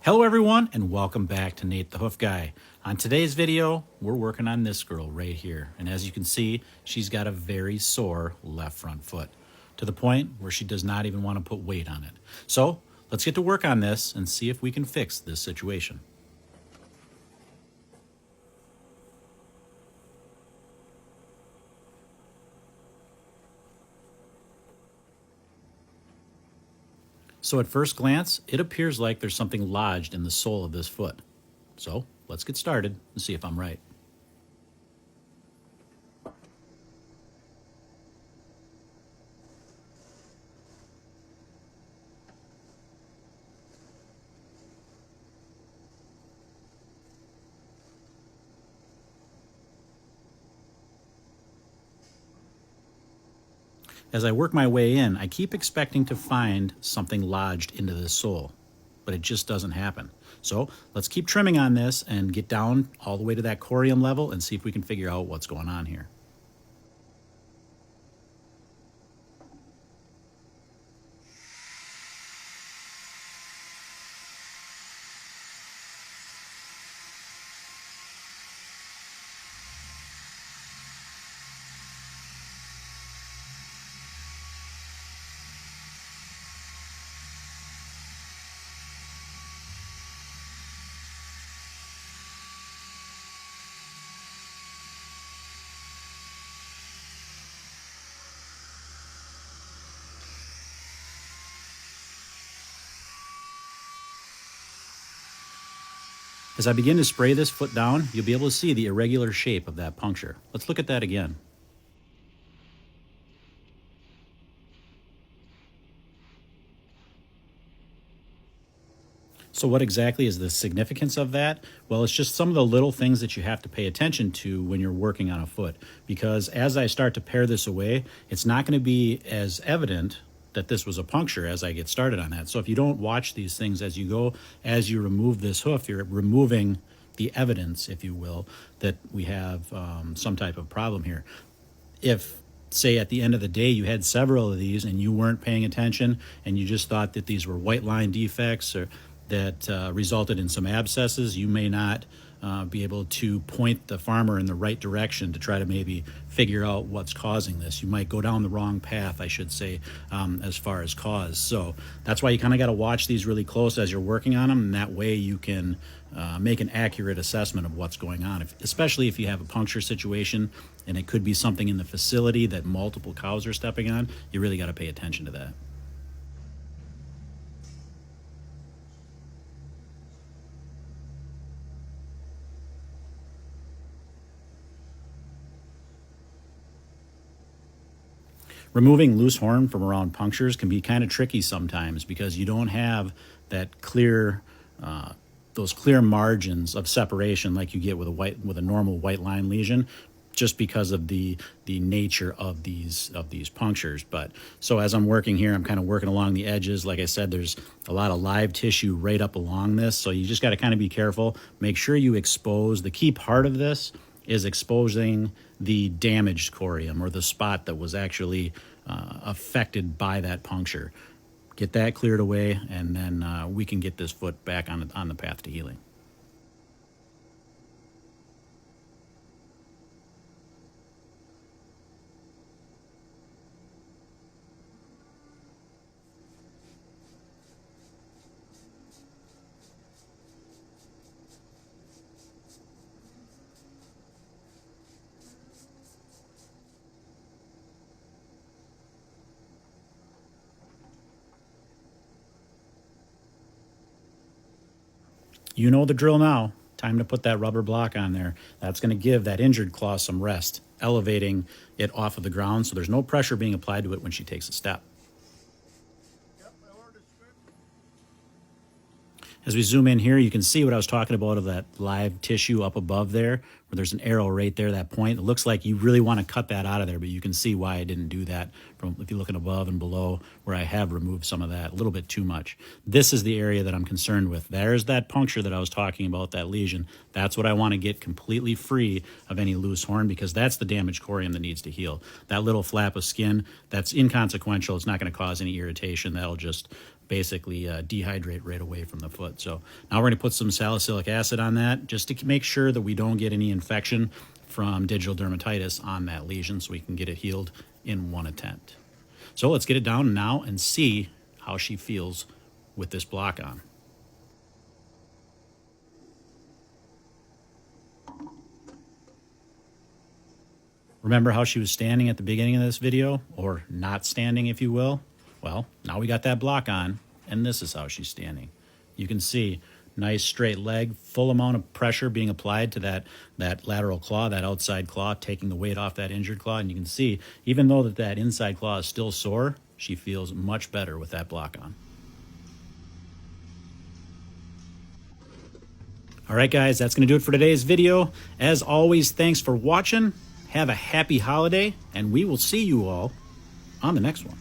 Hello everyone and welcome back to Nate the Hoof Guy. On today's video, we're working on this girl right here. And as you can see, she's got a very sore left front foot to the point where she does not even want to put weight on it. So let's get to work on this and see if we can fix this situation. So at first glance, it appears like there's something lodged in the sole of this foot. So let's get started and see if I'm right. As I work my way in, I keep expecting to find something lodged into this sole, but it just doesn't happen. So let's keep trimming on this and get down all the way to that corium level and see if we can figure out what's going on here. As I begin to spray this foot down, you'll be able to see the irregular shape of that puncture. Let's look at that again. So what exactly is the significance of that? Well, it's just some of the little things that you have to pay attention to when you're working on a foot. Because as I start to pare this away, it's not going to be as evident that this was a puncture as I get started on that. So if you don't watch these things as you go, as you remove this hoof, you're removing the evidence, if you will, that we have some type of problem here. If, say, at the end of the day you had several of these and you weren't paying attention and you just thought that these were white line defects or that resulted in some abscesses, you may not be able to point the farmer in the right direction to try to maybe figure out what's causing this. You might go down the wrong path, I should say, as far as cause. So that's why you kind of got to watch these really close as you're working on them, and that way you can make an accurate assessment of what's going on, especially if you have a puncture situation and it could be something in the facility that multiple cows are stepping on. You really got to pay attention to that. Removing loose horn from around punctures can be kind of tricky sometimes because you don't have that clear, those clear margins of separation like you get with a normal white line lesion, just because of the nature of these punctures. But so as I'm working here, I'm kind of working along the edges. Like I said, there's a lot of live tissue right up along this, so you just got to kind of be careful. Make sure you expose the key part of this is exposing the damaged corium or the spot that was actually affected by that puncture. Get that cleared away, and then we can get this foot back on the path to healing. You know the drill now. Time to put that rubber block on there. That's going to give that injured claw some rest, elevating it off of the ground so there's no pressure being applied to it when she takes a step. As we zoom in here, you can see what I was talking about of that live tissue up above there, where there's an arrow right there, that point. It looks like you really want to cut that out of there, but you can see why I didn't do that from if you're looking above and below, where I have removed some of that, a little bit too much. This is the area that I'm concerned with. There's that puncture that I was talking about, that lesion. That's what I want to get completely free of any loose horn, because that's the damaged corium that needs to heal. That little flap of skin, that's inconsequential. It's not going to cause any irritation. That'll just basically dehydrate right away from the foot. So now we're going to put some salicylic acid on that just to make sure that we don't get any infection from digital dermatitis on that lesion, so we can get it healed in one attempt. So let's get it down now and see how she feels with this block on. Remember how she was standing at the beginning of this video, or not standing, if you will? Well, now we got that block on, and this is how she's standing. You can see nice straight leg, full amount of pressure being applied to that lateral claw, that outside claw, taking the weight off that injured claw. And you can see, even though that inside claw is still sore, she feels much better with that block on. All right, guys, that's going to do it for today's video. As always, thanks for watching. Have a happy holiday, and we will see you all on the next one.